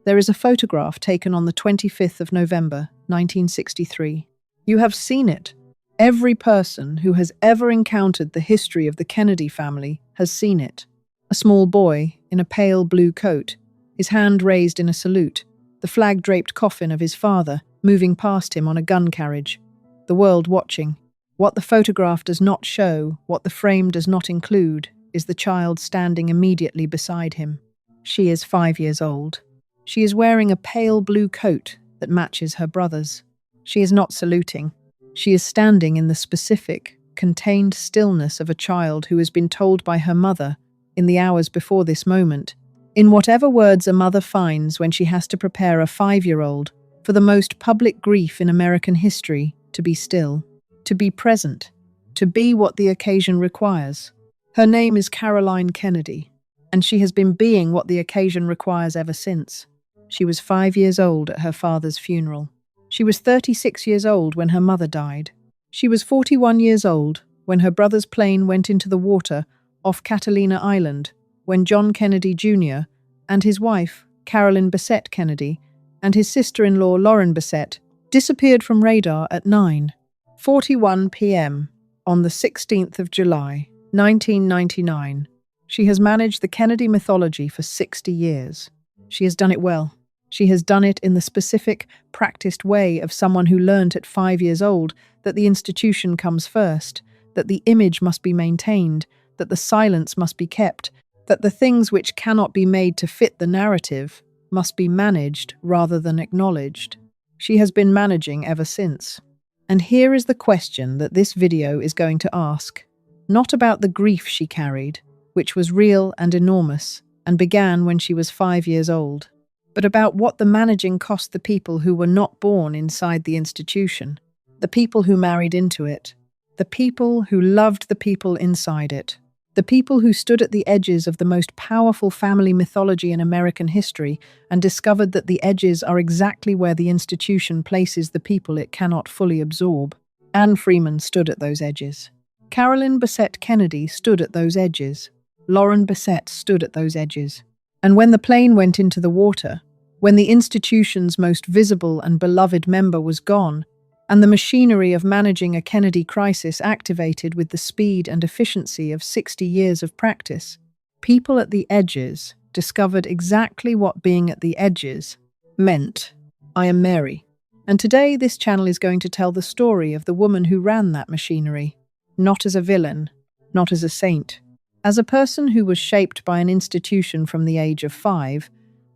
There is a photograph taken on the 25th of November, 1963. You have seen it. Every person who has ever encountered the history of the Kennedy family has seen it. A small boy in a pale blue coat, his hand raised in a salute, the flag-draped coffin of his father moving past him on a gun carriage, the world watching. What the photograph does not show, what the frame does not include, is the child standing immediately beside him. She is 5 years old. She is wearing a pale blue coat that matches her brother's. She is not saluting. She is standing in the specific, contained stillness of a child who has been told by her mother, in the hours before this moment, in whatever words a mother finds when she has to prepare a 5-year-old for the most public grief in American history, to be still, to be present, to be what the occasion requires. Her name is Caroline Kennedy, and she has been being what the occasion requires ever since. She was 5 years old at her father's funeral. She was 36 years old when her mother died. She was 41 years old when her brother's plane went into the water off Catalina Island, when John Kennedy Jr. and his wife, Carolyn Bessette Kennedy, and his sister-in-law, Lauren Bessette, disappeared from radar at 9:41 p.m. on the 16th of July, 1999. She has managed the Kennedy mythology for 60 years. She has done it well. She has done it in the specific, practiced way of someone who learnt at 5 years old that the institution comes first, that the image must be maintained, that the silence must be kept, that the things which cannot be made to fit the narrative must be managed rather than acknowledged. She has been managing ever since. And here is the question that this video is going to ask, not about the grief she carried, which was real and enormous, and began when she was 5 years old, but about what the managing cost the people who were not born inside the institution, the people who married into it, the people who loved the people inside it, the people who stood at the edges of the most powerful family mythology in American history and discovered that the edges are exactly where the institution places the people it cannot fully absorb. Anne Freeman stood at those edges. Carolyn Bessette Kennedy stood at those edges. Lauren Bessette stood at those edges. And when the plane went into the water, when the institution's most visible and beloved member was gone, and the machinery of managing a Kennedy crisis activated with the speed and efficiency of 60 years of practice, people at the edges discovered exactly what being at the edges meant. I am Mary, and today this channel is going to tell the story of the woman who ran that machinery, not as a villain, not as a saint, as a person who was shaped by an institution from the age of 5,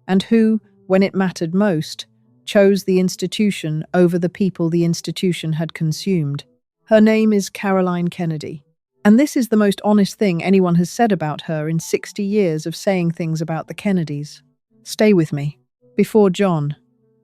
and who, when it mattered most, chose the institution over the people the institution had consumed. Her name is Caroline Kennedy. And this is the most honest thing anyone has said about her in 60 years of saying things about the Kennedys. Stay with me. Before John,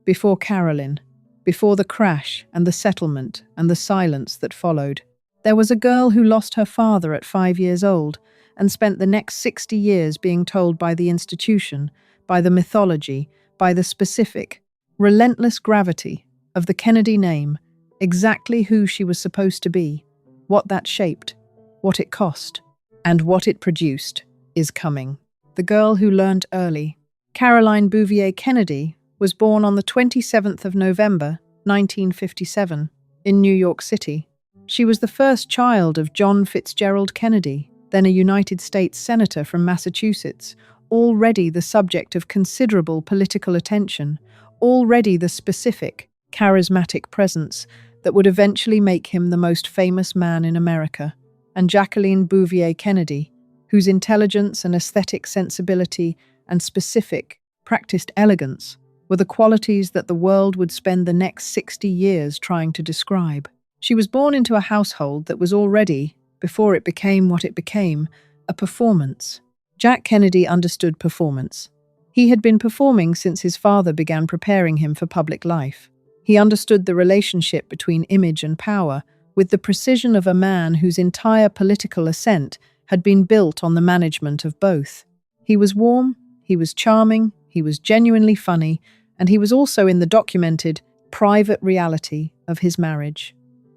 before Carolyn, before the crash and the settlement and the silence that followed, there was a girl who lost her father at 5 years old and spent the next 60 years being told by the institution, by the mythology, by the specific, relentless gravity of the Kennedy name, exactly who she was supposed to be, what that shaped, what it cost, and what it produced, is coming. The girl who learnt early. Caroline Bouvier Kennedy was born on the 27th of November, 1957, in New York City. She was the first child of John Fitzgerald Kennedy, then a United States Senator from Massachusetts, already the subject of considerable political attention, already the specific, charismatic presence that would eventually make him the most famous man in America, and Jacqueline Bouvier Kennedy, whose intelligence and aesthetic sensibility and specific, practiced elegance were the qualities that the world would spend the next 60 years trying to describe. She was born into a household that was already, before it became what it became, a performance. Jack Kennedy understood performance. He had been performing since his father began preparing him for public life. He understood the relationship between image and power with the precision of a man whose entire political ascent had been built on the management of both. He was warm, he was charming, he was genuinely funny, and he was also in the documented, private reality of his marriage.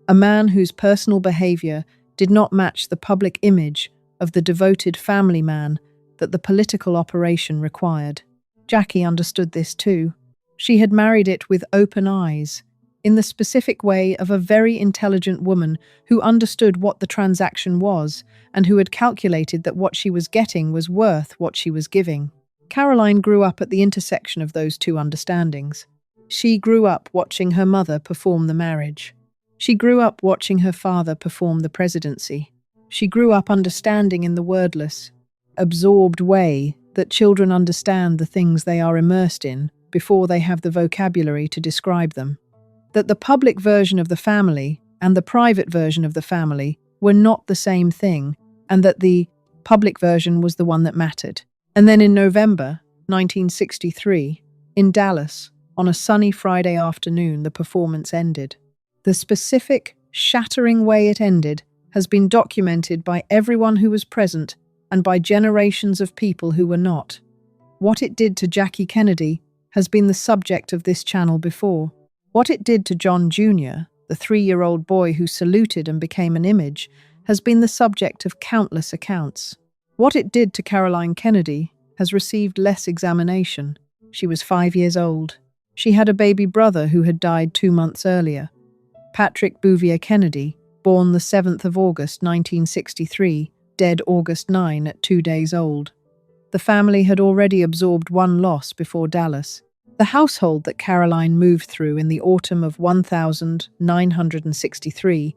A man whose personal behavior did not match the public image of the devoted family man that the political operation required. Jackie understood this too. She had married it with open eyes, in the specific way of a very intelligent woman who understood what the transaction was and who had calculated that what she was getting was worth what she was giving. Caroline grew up at the intersection of those two understandings. She grew up watching her mother perform the marriage. She grew up watching her father perform the presidency. She grew up understanding in the wordless, absorbed way that children understand the things they are immersed in before they have the vocabulary to describe them. That the public version of the family and the private version of the family were not the same thing, and that the public version was the one that mattered. And then in November 1963, in Dallas, on a sunny Friday afternoon, the performance ended. The specific, shattering way it ended has been documented by everyone who was present and by generations of people who were not. What it did to Jackie Kennedy has been the subject of this channel before. What it did to John Jr., the 3-year-old boy who saluted and became an image, has been the subject of countless accounts. What it did to Caroline Kennedy has received less examination. She was 5 years old. She had a baby brother who had died 2 months earlier. Patrick Bouvier Kennedy, born the 7th of August 1963, dead August 9 at 2 days old. The family had already absorbed one loss before Dallas. The household that Caroline moved through in the autumn of 1963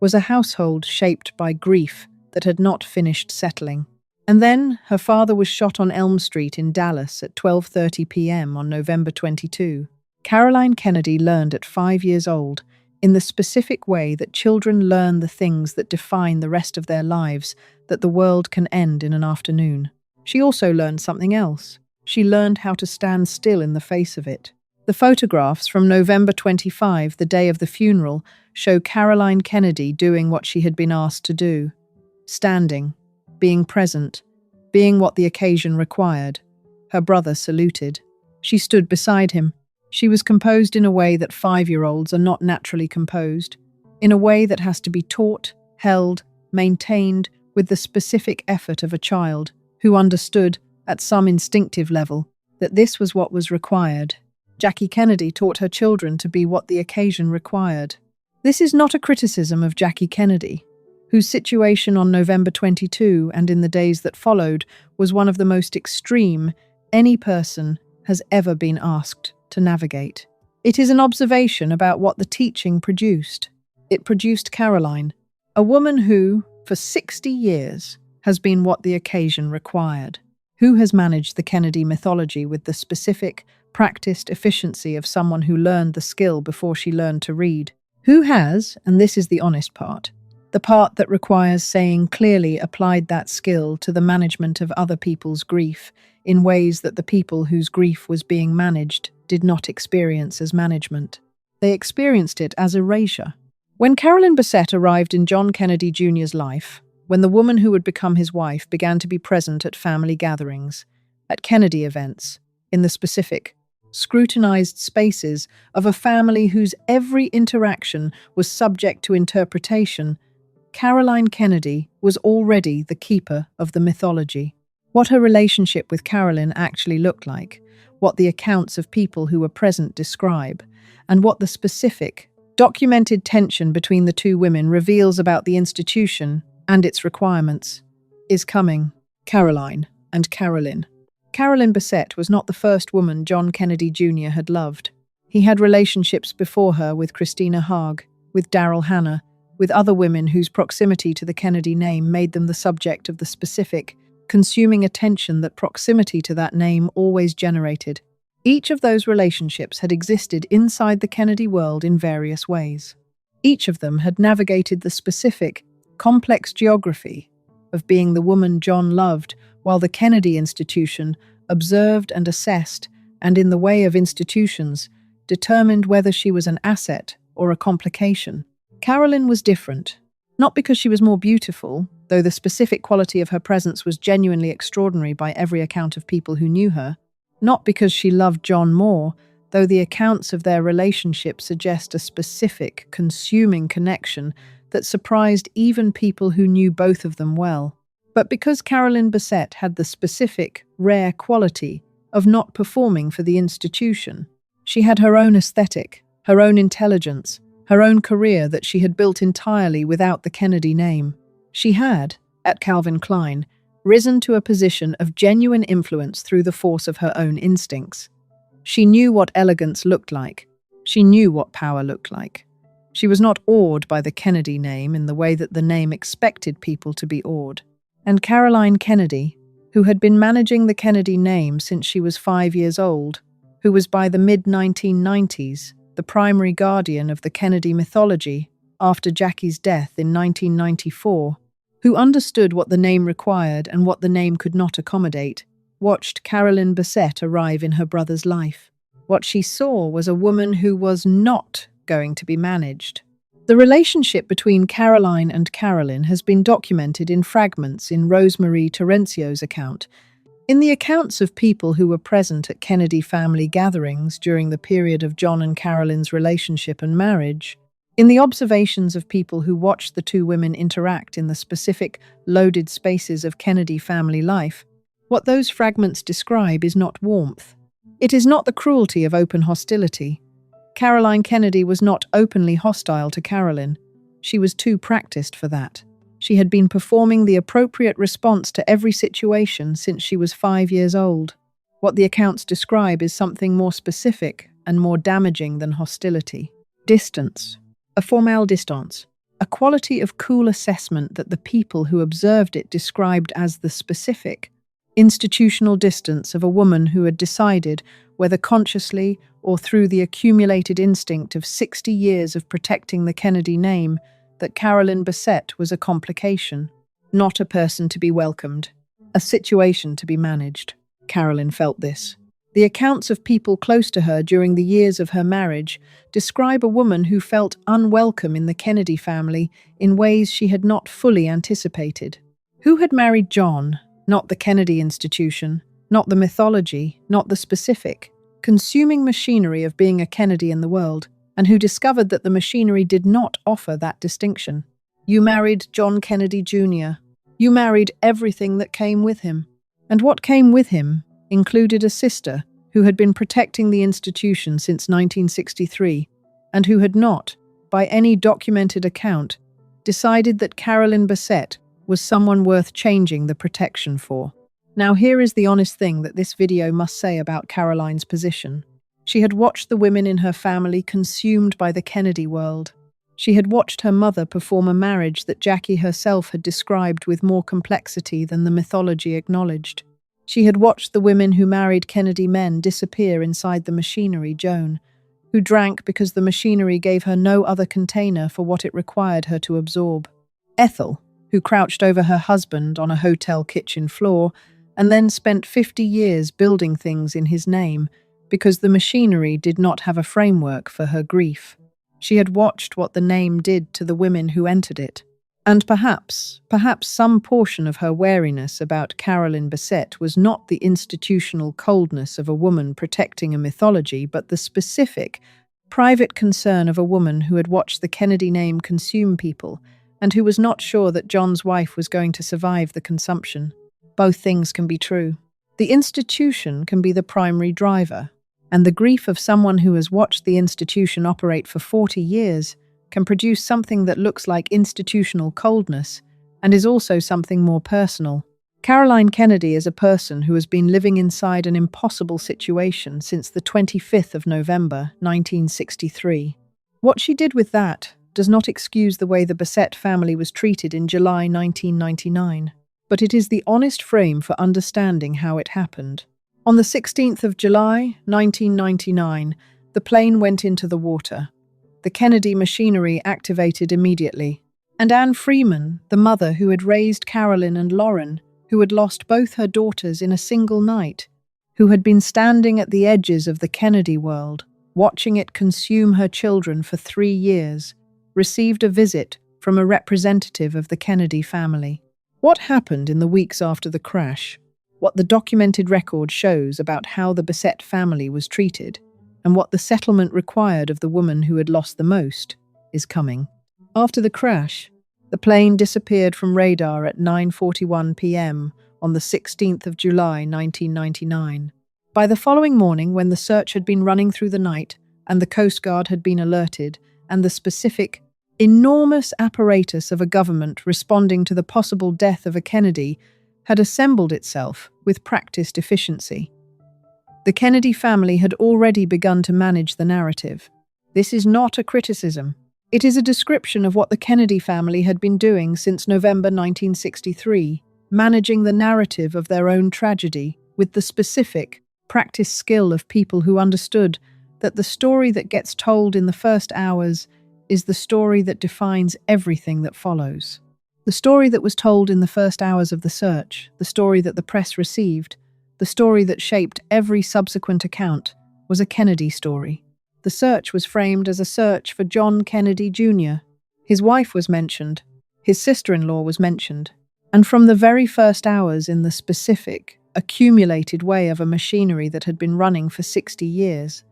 was a household shaped by grief that had not finished settling. And then her father was shot on Elm Street in Dallas at 12:30 p.m. on November 22. Caroline Kennedy learned at 5 years old, in the specific way that children learn the things that define the rest of their lives, that the world can end in an afternoon. She also learned something else. She learned how to stand still in the face of it. The photographs from November 25, the day of the funeral, show Caroline Kennedy doing what she had been asked to do. Standing, being present, being what the occasion required. Her brother saluted. She stood beside him. She was composed in a way that 5-year-olds are not naturally composed, in a way that has to be taught, held, maintained with the specific effort of a child who understood, at some instinctive level, that this was what was required. Jackie Kennedy taught her children to be what the occasion required. This is not a criticism of Jackie Kennedy, whose situation on November 22 and in the days that followed was one of the most extreme any person has ever been asked to navigate. It is an observation about what the teaching produced. It produced Caroline, a woman who, for 60 years, has been what the occasion required, who has managed the Kennedy mythology with the specific, practiced efficiency of someone who learned the skill before she learned to read, who has, and this is the honest part, the part that requires saying clearly applied that skill to the management of other people's grief in ways that the people whose grief was being managed did not experience as management. They experienced it as erasure. When Carolyn Bessette arrived in John Kennedy Jr.'s life, when the woman who would become his wife began to be present at family gatherings, at Kennedy events, in the specific, scrutinized spaces of a family whose every interaction was subject to interpretation, Caroline Kennedy was already the keeper of the mythology. What her relationship with Carolyn actually looked like, what the accounts of people who were present describe, and what the specific, documented tension between the two women reveals about the institution and its requirements, is coming. Caroline and Carolyn. Carolyn Bessette was not the first woman John Kennedy Jr. had loved. He had relationships before her with Christina Haag, with Daryl Hannah, with other women whose proximity to the Kennedy name made them the subject of the specific, consuming attention that proximity to that name always generated. Each of those relationships had existed inside the Kennedy world in various ways. Each of them had navigated the specific, complex geography of being the woman John loved, while the Kennedy institution observed and assessed, and in the way of institutions, determined whether she was an asset or a complication. Carolyn was different, not because she was more beautiful, though the specific quality of her presence was genuinely extraordinary by every account of people who knew her, not because she loved John more, though the accounts of their relationship suggest a specific, consuming connection that surprised even people who knew both of them well, but because Carolyn Bessette had the specific, rare quality of not performing for the institution. She had her own aesthetic, her own intelligence, her own career that she had built entirely without the Kennedy name. She had, at Calvin Klein, risen to a position of genuine influence through the force of her own instincts. She knew what elegance looked like. She knew what power looked like. She was not awed by the Kennedy name in the way that the name expected people to be awed. And Caroline Kennedy, who had been managing the Kennedy name since she was 5 years old, who was by the mid-1990s the primary guardian of the Kennedy mythology after Jackie's death in 1994, who understood what the name required and what the name could not accommodate, watched Carolyn Bessette arrive in her brother's life. What she saw was a woman who was not going to be managed. The relationship between Caroline and Carolyn has been documented in fragments in Rosemarie Terencio's account. In the accounts of people who were present at Kennedy family gatherings during the period of John and Carolyn's relationship and marriage, in the observations of people who watched the two women interact in the specific, loaded spaces of Kennedy family life, what those fragments describe is not warmth. It is not the cruelty of open hostility. Caroline Kennedy was not openly hostile to Carolyn. She was too practiced for that. She had been performing the appropriate response to every situation since she was 5 years old. What the accounts describe is something more specific and more damaging than hostility. Distance. A formelle distance. A quality of cool assessment that the people who observed it described as the specific, institutional distance of a woman who had decided, whether consciously or through the accumulated instinct of 60 years of protecting the Kennedy name, that Carolyn Bessette was a complication, not a person to be welcomed, a situation to be managed. Carolyn felt this. The accounts of people close to her during the years of her marriage describe a woman who felt unwelcome in the Kennedy family in ways she had not fully anticipated. Who had married John? Not the Kennedy institution, not the mythology, not the specific, consuming machinery of being a Kennedy in the world, and who discovered that the machinery did not offer that distinction. You married John Kennedy Jr. You married everything that came with him. And what came with him included a sister who had been protecting the institution since 1963, and who had not, by any documented account, decided that Carolyn Bessette was someone worth changing the protection for. Now here is the honest thing that this video must say about Caroline's position. She had watched the women in her family consumed by the Kennedy world. She had watched her mother perform a marriage that Jackie herself had described with more complexity than the mythology acknowledged. She had watched the women who married Kennedy men disappear inside the machinery, Joan, who drank because the machinery gave her no other container for what it required her to absorb. Ethel, who crouched over her husband on a hotel kitchen floor and then spent 50 years building things in his name because the machinery did not have a framework for her grief. She had watched what the name did to the women who entered it. And perhaps some portion of her wariness about Carolyn Bessette was not the institutional coldness of a woman protecting a mythology, but the specific, private concern of a woman who had watched the Kennedy name consume people and who was not sure that John's wife was going to survive the consumption. Both things can be true. The institution can be the primary driver, and the grief of someone who has watched the institution operate for 40 years can produce something that looks like institutional coldness and is also something more personal. Caroline Kennedy is a person who has been living inside an impossible situation since the 25th of November, 1963. What she did with that does not excuse the way the Bessette family was treated in July 1999, but it is the honest frame for understanding how it happened. On the 16th of July, 1999, the plane went into the water. The Kennedy machinery activated immediately. And Anne Freeman, the mother who had raised Carolyn and Lauren, who had lost both her daughters in a single night, who had been standing at the edges of the Kennedy world, watching it consume her children for 3 years, received a visit from a representative of the Kennedy family. What happened in the weeks after the crash? What the documented record shows about how the Bessette family was treated, and what the settlement required of the woman who had lost the most, is coming. After the crash, the plane disappeared from radar at 9:41 p.m. on the 16th of July 1999. By the following morning, when the search had been running through the night, and the Coast Guard had been alerted, and the specific, enormous apparatus of a government responding to the possible death of a Kennedy had assembled itself with practiced efficiency. The Kennedy family had already begun to manage the narrative. This is not a criticism. It is a description of what the Kennedy family had been doing since November 1963, managing the narrative of their own tragedy with the specific, practiced skill of people who understood that the story that gets told in the first hours is the story that defines everything that follows. The story that was told in the first hours of the search, the story that the press received, the story that shaped every subsequent account, was a Kennedy story. The search was framed as a search for John Kennedy Jr. His wife was mentioned, his sister-in-law was mentioned, and from the very first hours in the specific, accumulated way of a machinery that had been running for 60 years,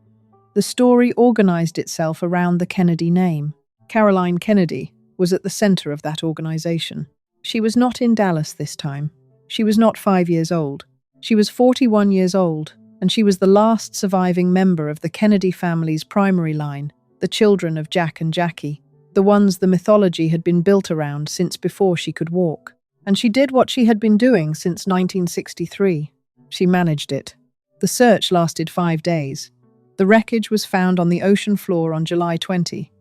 the story organized itself around the Kennedy name. Caroline Kennedy was at the center of that organization. She was not in Dallas this time. She was not 5 years old. She was 41 years old, and she was the last surviving member of the Kennedy family's primary line, the children of Jack and Jackie, the ones the mythology had been built around since before she could walk. And she did what she had been doing since 1963. She managed it. The search lasted 5 days. The wreckage was found on the ocean floor on July 20.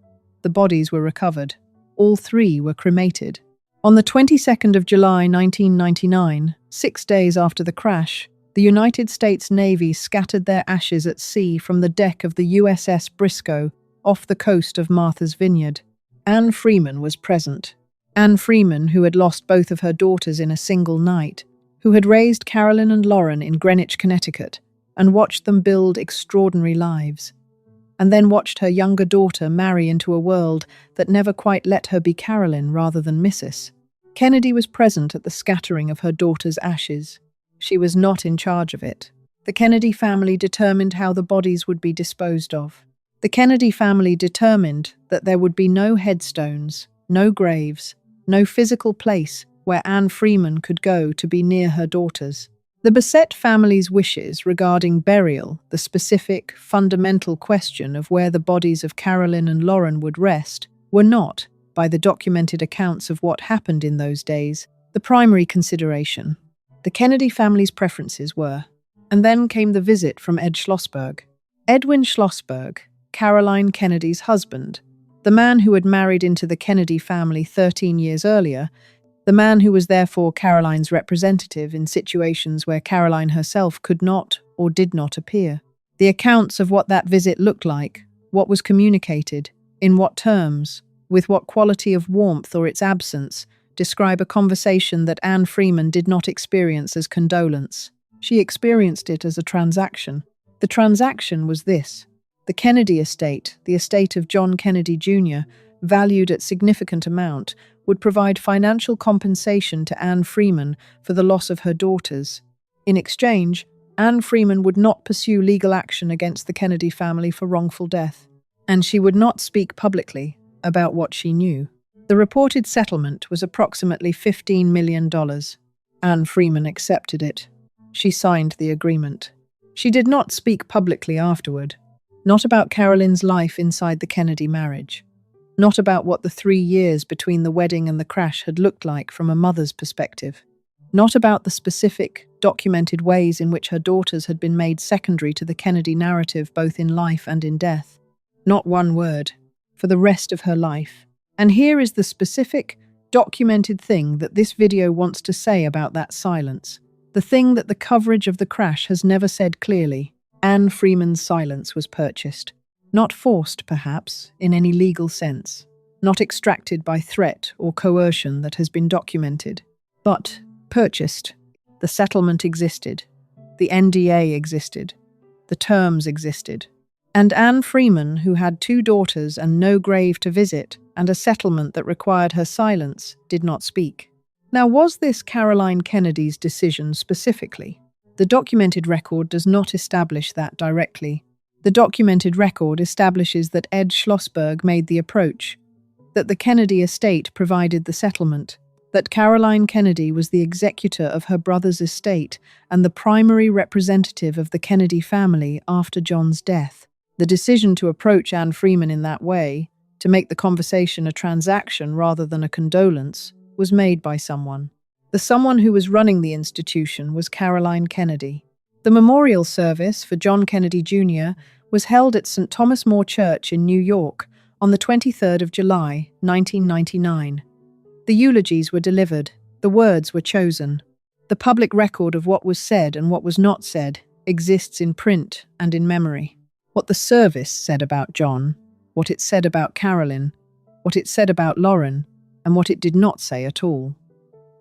The bodies were recovered. All 3 were cremated. On the 22nd of July 1999, 6 days after the crash, the United States Navy scattered their ashes at sea from the deck of the USS Briscoe off the coast of Martha's Vineyard. Anne Freeman was present. Anne Freeman, who had lost both of her daughters in a single night, who had raised Carolyn and Lauren in Greenwich, Connecticut, and watched them build extraordinary lives, and then watched her younger daughter marry into a world that never quite let her be Carolyn rather than Mrs. Kennedy was present at the scattering of her daughter's ashes. She was not in charge of it. The Kennedy family determined how the bodies would be disposed of. The Kennedy family determined that there would be no headstones, no graves, no physical place where Anne Freeman could go to be near her daughters. The Bessette family's wishes regarding burial, the specific, fundamental question of where the bodies of Carolyn and Lauren would rest, were not, by the documented accounts of what happened in those days, the primary consideration. The Kennedy family's preferences were. And then came the visit from Ed Schlossberg. Edwin Schlossberg, Caroline Kennedy's husband, the man who had married into the Kennedy family 13 years earlier, the man who was therefore Caroline's representative in situations where Caroline herself could not or did not appear. The accounts of what that visit looked like, what was communicated, in what terms, with what quality of warmth or its absence, describe a conversation that Anne Freeman did not experience as condolence. She experienced it as a transaction. The transaction was this. The Kennedy estate, the estate of John Kennedy Jr., valued at significant amount, would provide financial compensation to Anne Freeman for the loss of her daughters. In exchange, Anne Freeman would not pursue legal action against the Kennedy family for wrongful death, and she would not speak publicly about what she knew. The reported settlement was approximately $15 million. Anne Freeman accepted it. She signed the agreement. She did not speak publicly afterward. Not about Carolyn's life inside the Kennedy marriage. Not about what the 3 years between the wedding and the crash had looked like from a mother's perspective. Not about the specific, documented ways in which her daughters had been made secondary to the Kennedy narrative both in life and in death. Not one word. For the rest of her life. And here is the specific, documented thing that this video wants to say about that silence. The thing that the coverage of the crash has never said clearly. Anne Freeman's silence was purchased. Not forced, perhaps, in any legal sense. Not extracted by threat or coercion that has been documented. But purchased. The settlement existed. The NDA existed. The terms existed. And Anne Freeman, who had 2 daughters and no grave to visit, and a settlement that required her silence, did not speak. Now, was this Caroline Kennedy's decision specifically? The documented record does not establish that directly. The documented record establishes that Ed Schlossberg made the approach, that the Kennedy estate provided the settlement, that Caroline Kennedy was the executor of her brother's estate and the primary representative of the Kennedy family after John's death. The decision to approach Anne Freeman in that way, to make the conversation a transaction rather than a condolence, was made by someone. The someone who was running the institution was Caroline Kennedy. The memorial service for John Kennedy Jr. was held at St. Thomas More Church in New York on the 23rd of July, 1999. The eulogies were delivered, the words were chosen. The public record of what was said and what was not said exists in print and in memory. What the service said about John, what it said about Carolyn, what it said about Lauren, and what it did not say at all,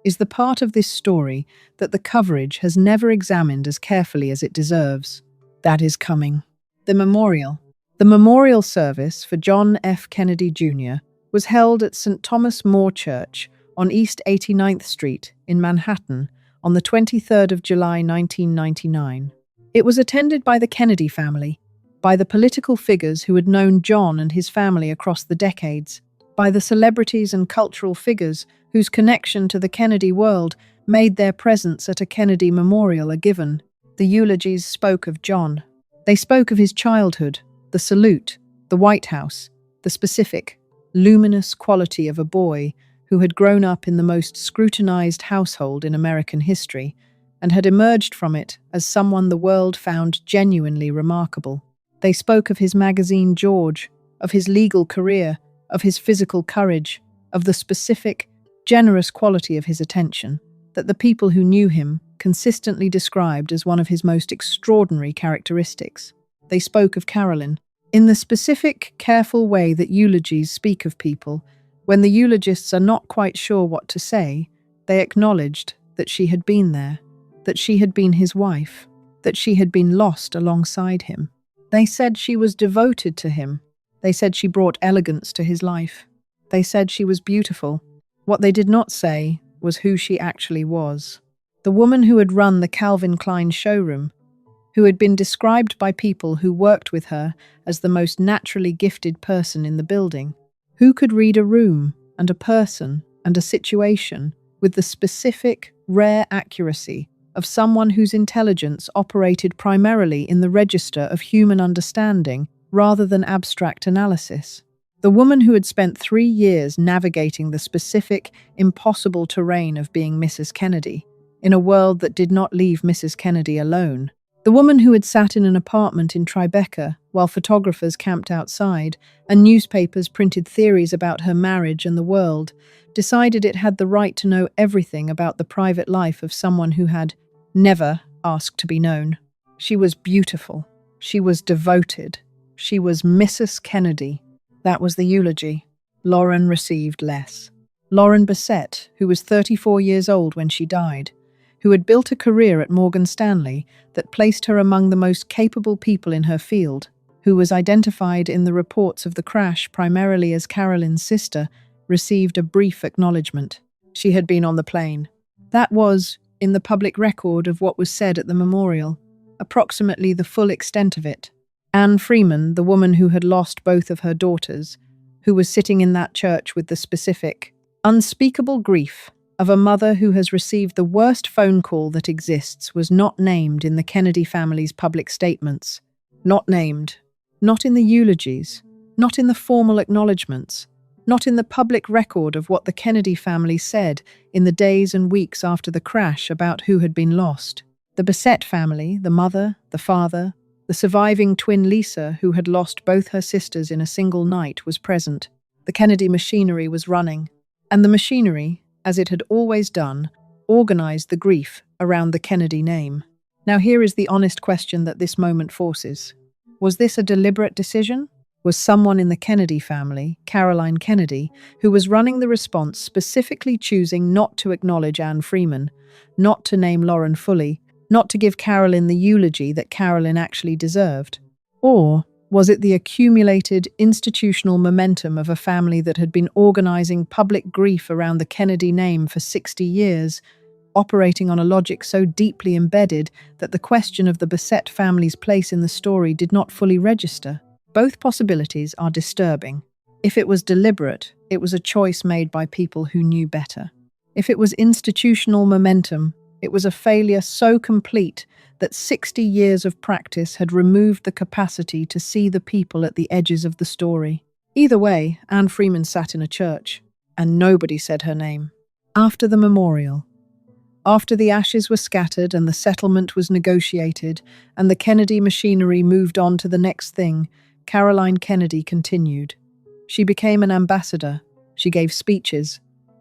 is the part of this story that the coverage has never examined as carefully as it deserves. That is coming. The memorial. The memorial service for John F. Kennedy Jr. was held at St. Thomas More Church on East 89th Street in Manhattan on the 23rd of July 1999. It was attended by the Kennedy family, by the political figures who had known John and his family across the decades, by the celebrities and cultural figures whose connection to the Kennedy world made their presence at a Kennedy memorial a given. The eulogies spoke of John. They spoke of his childhood, the salute, the White House, the specific, luminous quality of a boy who had grown up in the most scrutinized household in American history and had emerged from it as someone the world found genuinely remarkable. They spoke of his magazine George, of his legal career, of his physical courage, of the specific, generous quality of his attention that the people who knew him consistently described as one of his most extraordinary characteristics. They spoke of Carolyn in the specific, careful way that eulogies speak of people. When the eulogists are not quite sure what to say, they acknowledged that she had been there, that she had been his wife, that she had been lost alongside him. They said she was devoted to him. They said she brought elegance to his life. They said she was beautiful. What they did not say was who she actually was. The woman who had run the Calvin Klein showroom, who had been described by people who worked with her as the most naturally gifted person in the building, who could read a room and a person and a situation with the specific, rare accuracy of someone whose intelligence operated primarily in the register of human understanding rather than abstract analysis. The woman who had spent 3 years navigating the specific, impossible terrain of being Mrs. Kennedy, in a world that did not leave Mrs. Kennedy alone. The woman who had sat in an apartment in Tribeca while photographers camped outside and newspapers printed theories about her marriage and the world, decided it had the right to know everything about the private life of someone who had never asked to be known. She was beautiful. She was devoted. She was Mrs. Kennedy. That was the eulogy. Lauren received less. Carolyn Bessette, who was 34 years old when she died, who had built a career at Morgan Stanley that placed her among the most capable people in her field, who was identified in the reports of the crash primarily as Carolyn's sister, received a brief acknowledgement. She had been on the plane. That was, in the public record of what was said at the memorial, approximately the full extent of it. Anne Freeman, the woman who had lost both of her daughters, who was sitting in that church with the specific, unspeakable grief of a mother who has received the worst phone call that exists, was not named in the Kennedy family's public statements. Not named. Not in the eulogies. Not in the formal acknowledgements. Not in the public record of what the Kennedy family said in the days and weeks after the crash about who had been lost. The Bessette family, the mother, the father, the surviving twin Lisa, who had lost both her sisters in a single night, was present. The Kennedy machinery was running. And the machinery, as it had always done, organized the grief around the Kennedy name. Now here is the honest question that this moment forces. Was this a deliberate decision? Was someone in the Kennedy family, Caroline Kennedy, who was running the response, specifically choosing not to acknowledge Anne Freeman, not to name Lauren fully, not to give Carolyn the eulogy that Carolyn actually deserved? Or was it the accumulated institutional momentum of a family that had been organizing public grief around the Kennedy name for 60 years, operating on a logic so deeply embedded that the question of the Bessette family's place in the story did not fully register? Both possibilities are disturbing. If it was deliberate, it was a choice made by people who knew better. If it was institutional momentum, it was a failure so complete that 60 years of practice had removed the capacity to see the people at the edges of the story. Either way, Anne Freeman sat in a church, and nobody said her name. After the memorial, after the ashes were scattered and the settlement was negotiated, and the Kennedy machinery moved on to the next thing, Caroline Kennedy continued. She became an ambassador. She gave speeches.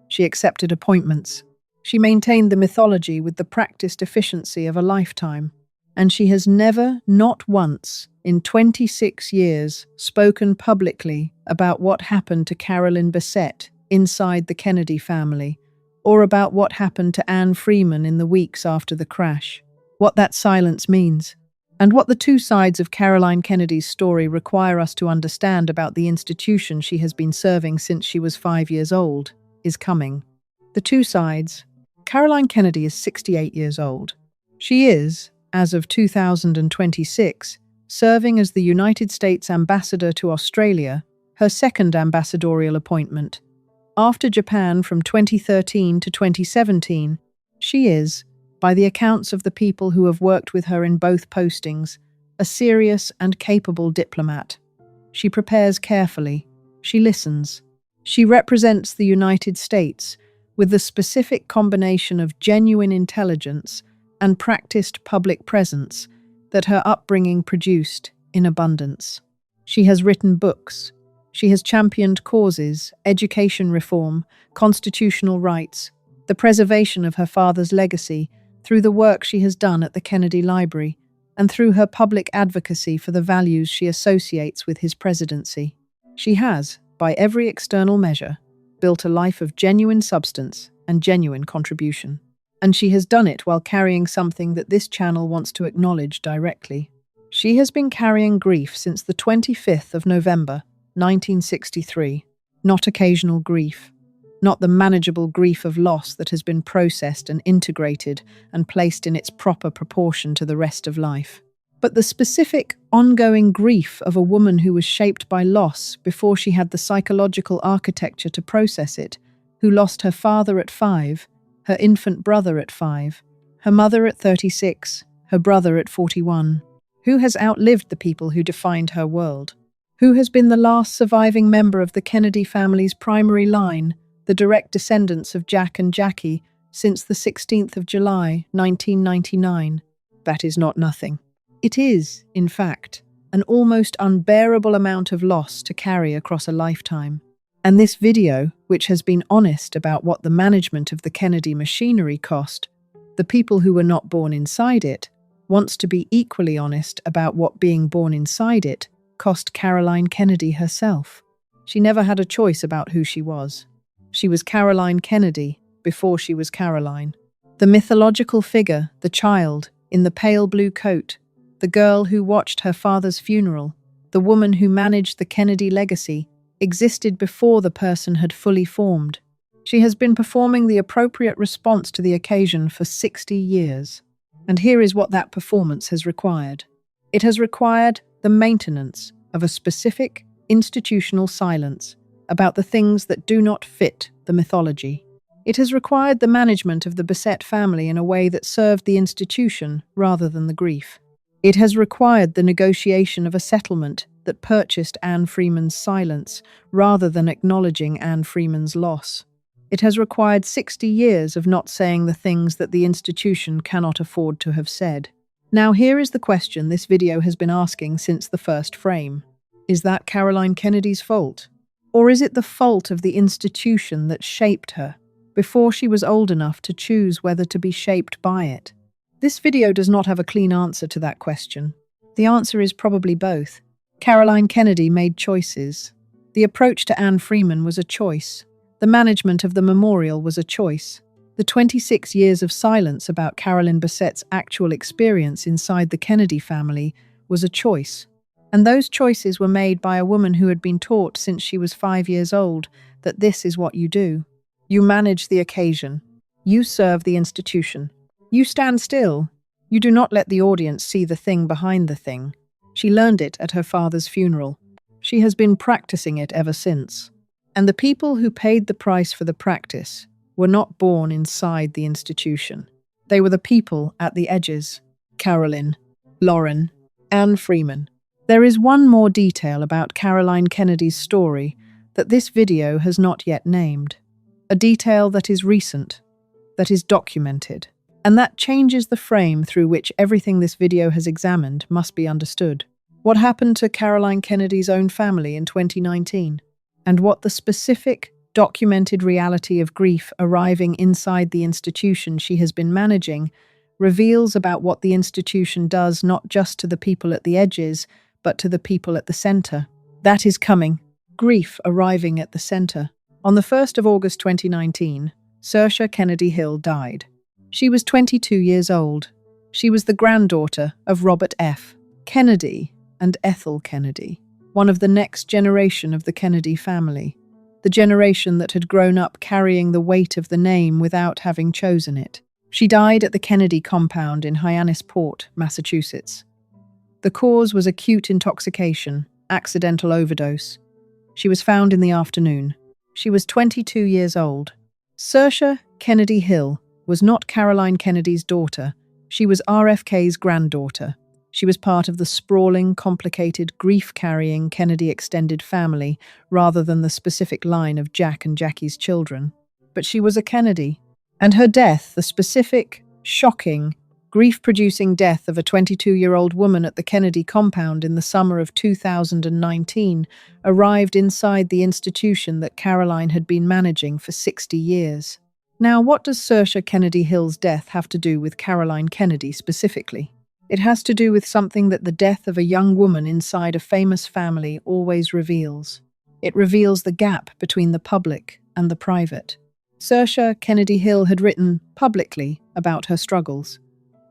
She accepted appointments. She maintained the mythology with the practiced efficiency of a lifetime. And she has never, not once, in 26 years, spoken publicly about what happened to Carolyn Bessette inside the Kennedy family, or about what happened to Anne Freeman in the weeks after the crash, what that silence means, and what the two sides of Caroline Kennedy's story require us to understand about the institution she has been serving since she was 5 years old, is coming. The two sides. Caroline Kennedy is 68 years old. She is, as of 2026, serving as the United States Ambassador to Australia, her second ambassadorial appointment. After Japan from 2013 to 2017, she is, by the accounts of the people who have worked with her in both postings, a serious and capable diplomat. She prepares carefully. She listens. She represents the United States with the specific combination of genuine intelligence and practiced public presence that her upbringing produced in abundance. She has written books. She has championed causes, education reform, constitutional rights, the preservation of her father's legacy through the work she has done at the Kennedy Library and through her public advocacy for the values she associates with his presidency. She has, by every external measure, built a life of genuine substance and genuine contribution. And she has done it while carrying something that this channel wants to acknowledge directly. She has been carrying grief since the 25th of November, 1963. Not occasional grief. Not the manageable grief of loss that has been processed and integrated and placed in its proper proportion to the rest of life. But the specific, ongoing grief of a woman who was shaped by loss before she had the psychological architecture to process it, who lost her father at 5, her infant brother at 5, her mother at 36, her brother at 41, who has outlived the people who defined her world, who has been the last surviving member of the Kennedy family's primary line, the direct descendants of Jack and Jackie, since the 16th of July, 1999. That is not nothing. It is, in fact, an almost unbearable amount of loss to carry across a lifetime. And this video, which has been honest about what the management of the Kennedy machinery cost, the people who were not born inside it, wants to be equally honest about what being born inside it cost Caroline Kennedy herself. She never had a choice about who she was. She was Caroline Kennedy before she was Caroline. The mythological figure, the child, in the pale blue coat, the girl who watched her father's funeral, the woman who managed the Kennedy legacy, existed before the person had fully formed. She has been performing the appropriate response to the occasion for 60 years. And here is what that performance has required. It has required the maintenance of a specific institutional silence about the things that do not fit the mythology. It has required the management of the Bessette family in a way that served the institution rather than the grief. It has required the negotiation of a settlement that purchased Anne Freeman's silence rather than acknowledging Anne Freeman's loss. It has required 60 years of not saying the things that the institution cannot afford to have said. Now here is the question this video has been asking since the first frame. Is that Caroline Kennedy's fault? Or is it the fault of the institution that shaped her before she was old enough to choose whether to be shaped by it? This video does not have a clean answer to that question. The answer is probably both. Caroline Kennedy made choices. The approach to Anne Freeman was a choice. The management of the memorial was a choice. The 26 years of silence about Carolyn Bessette's actual experience inside the Kennedy family was a choice. And those choices were made by a woman who had been taught since she was 5 years old that this is what you do. You manage the occasion. You serve the institution. You stand still. You do not let the audience see the thing behind the thing. She learned it at her father's funeral. She has been practicing it ever since. And the people who paid the price for the practice, were not born inside the institution. They were the people at the edges: Carolyn, Lauren, and Freeman. There is one more detail about Caroline Kennedy's story that this video has not yet named. A detail that is recent, that is documented, and that changes the frame through which everything this video has examined must be understood. What happened to Caroline Kennedy's own family in 2019, and what the specific, documented reality of grief arriving inside the institution she has been managing reveals about what the institution does not just to the people at the edges, but to the people at the center. That is coming. Grief arriving at the center. On the 1st of August 2019, Saoirse Kennedy Hill died. She was 22 years old. She was the granddaughter of Robert F. Kennedy and Ethel Kennedy, one of the next generation of the Kennedy family, the generation that had grown up carrying the weight of the name without having chosen it. She died at the Kennedy compound in Hyannisport, Massachusetts. The cause was acute intoxication, accidental overdose. She was found in the afternoon. She was 22 years old. Saoirse Kennedy Hill was not Caroline Kennedy's daughter. She was RFK's granddaughter. She was part of the sprawling, complicated, grief-carrying Kennedy extended family rather than the specific line of Jack and Jackie's children. But she was a Kennedy, and her death, the specific, shocking, grief-producing death of a 22-year-old woman at the Kennedy compound in the summer of 2019, arrived inside the institution that Caroline had been managing for 60 years. Now, what does Saoirse Kennedy Hill's death have to do with Caroline Kennedy specifically? It has to do with something that the death of a young woman inside a famous family always reveals. It reveals the gap between the public and the private. Saoirse Kennedy Hill had written publicly about her struggles.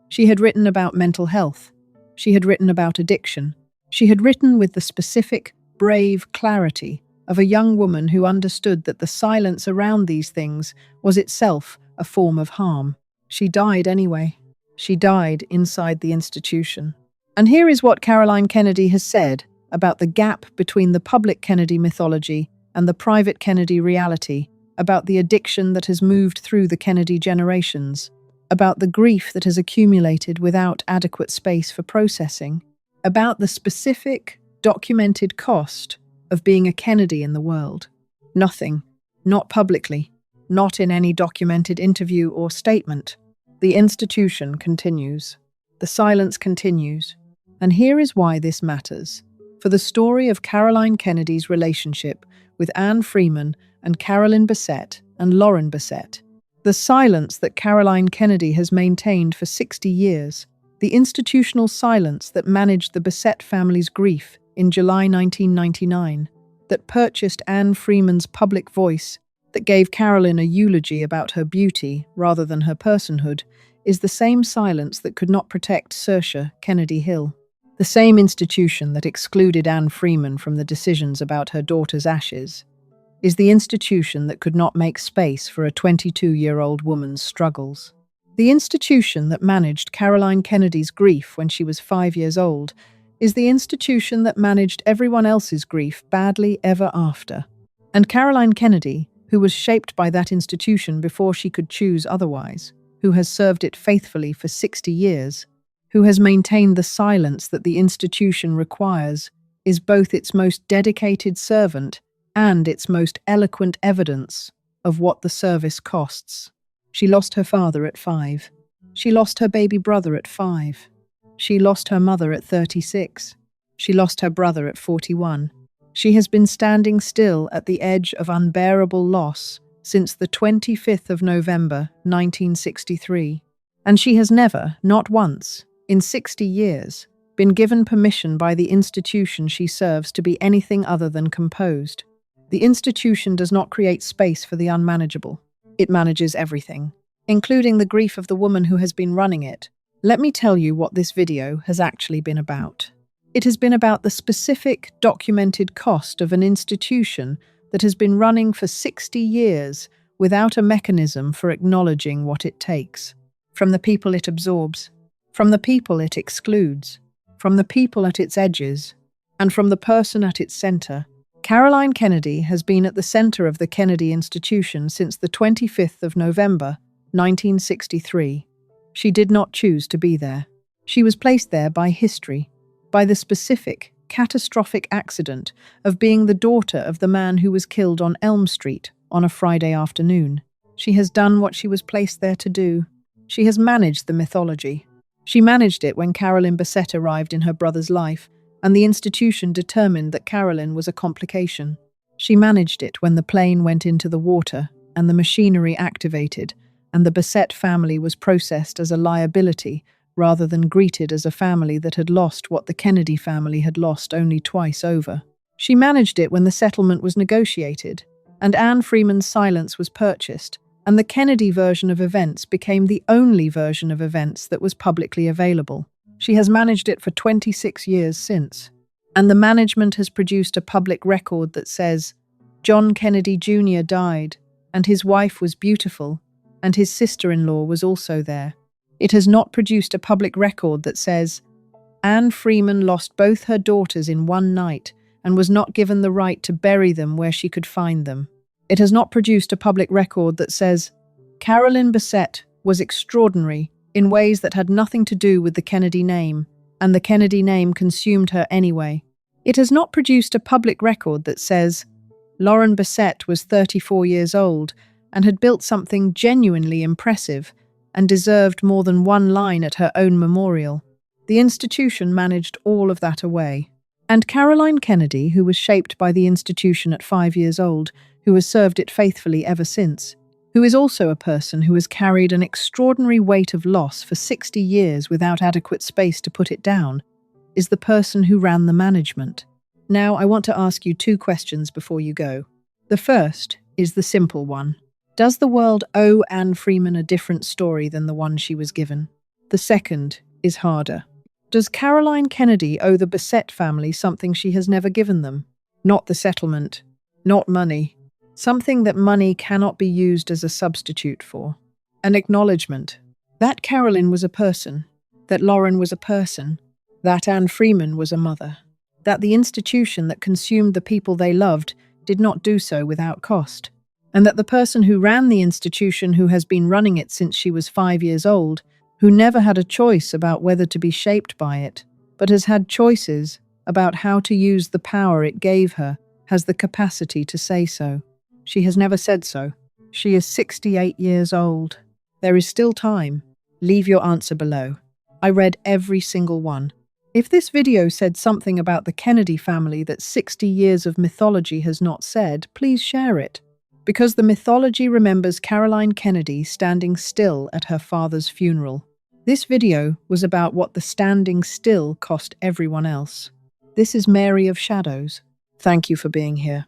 She had written about mental health. She had written about addiction. She had written with the specific, brave clarity of a young woman who understood that the silence around these things was itself a form of harm. She died anyway. She died inside the institution. And here is what Caroline Kennedy has said about the gap between the public Kennedy mythology and the private Kennedy reality, about the addiction that has moved through the Kennedy generations, about the grief that has accumulated without adequate space for processing, about the specific, documented cost of being a Kennedy in the world. Nothing, not publicly, not in any documented interview or statement. The institution continues. The silence continues. And here is why this matters. For the story of Caroline Kennedy's relationship with Anne Freeman and Carolyn Bessette and Lauren Bessette, the silence that Caroline Kennedy has maintained for 60 years, the institutional silence that managed the Bessette family's grief in July 1999, that purchased Anne Freeman's public voice, that gave Carolyn a eulogy about her beauty rather than her personhood, is the same silence that could not protect Saoirse Kennedy Hill. The same institution that excluded Anne Freeman from the decisions about her daughter's ashes is the institution that could not make space for a 22-year-old woman's struggles. The institution that managed Caroline Kennedy's grief when she was 5 years old is the institution that managed everyone else's grief badly ever after. And Caroline Kennedy, who was shaped by that institution before she could choose otherwise, who has served it faithfully for 60 years, who has maintained the silence that the institution requires, is both its most dedicated servant and its most eloquent evidence of what the service costs. She lost her father at 5. She lost her baby brother at 5. She lost her mother at 36. She lost her brother at 41. She has been standing still at the edge of unbearable loss since the 25th of November, 1963. And she has never, not once, in 60 years, been given permission by the institution she serves to be anything other than composed. The institution does not create space for the unmanageable. It manages everything, including the grief of the woman who has been running it. Let me tell you what this video has actually been about. It has been about the specific, documented cost of an institution that has been running for 60 years without a mechanism for acknowledging what it takes. From the people it absorbs, from the people it excludes, from the people at its edges, and from the person at its center. Caroline Kennedy has been at the center of the Kennedy Institution since the 25th of November, 1963. She did not choose to be there. She was placed there by history, by the specific, catastrophic accident of being the daughter of the man who was killed on Elm Street on a Friday afternoon. She has done what she was placed there to do. She has managed the mythology. She managed it when Carolyn Bessette arrived in her brother's life, and the institution determined that Carolyn was a complication. She managed it when the plane went into the water and the machinery activated, and the Bessette family was processed as a liability rather than greeted as a family that had lost what the Kennedy family had lost only twice over. She managed it when the settlement was negotiated, and Anne Freeman's silence was purchased, and the Kennedy version of events became the only version of events that was publicly available. She has managed it for 26 years since, and the management has produced a public record that says, John Kennedy Jr. died, and his wife was beautiful, and his sister-in-law was also there. It has not produced a public record that says, Anne Freeman lost both her daughters in one night and was not given the right to bury them where she could find them. It has not produced a public record that says, Carolyn Bessette was extraordinary in ways that had nothing to do with the Kennedy name, and the Kennedy name consumed her anyway. It has not produced a public record that says, Lauren Bessette was 34 years old and had built something genuinely impressive and deserved more than one line at her own memorial. The institution managed all of that away. And Caroline Kennedy, who was shaped by the institution at 5 years old, who has served it faithfully ever since, who is also a person who has carried an extraordinary weight of loss for 60 years without adequate space to put it down, is the person who ran the management. Now, I want to ask you 2 questions before you go. The first is the simple one. Does the world owe Anne Freeman a different story than the one she was given? The second is harder. Does Caroline Kennedy owe the Bessette family something she has never given them? Not the settlement, not money. Something that money cannot be used as a substitute for. An acknowledgement that Carolyn was a person, that Lauren was a person, that Anne Freeman was a mother, that the institution that consumed the people they loved did not do so without cost, and that the person who ran the institution, who has been running it since she was 5 years old, who never had a choice about whether to be shaped by it, but has had choices about how to use the power it gave her, has the capacity to say so. She has never said so. She is 68 years old. There is still time. Leave your answer below. I read every single one. If this video said something about the Kennedy family that 60 years of mythology has not said, please share it. Because the mythology remembers Caroline Kennedy standing still at her father's funeral. This video was about what the standing still cost everyone else. This is Mary of Shadows. Thank you for being here.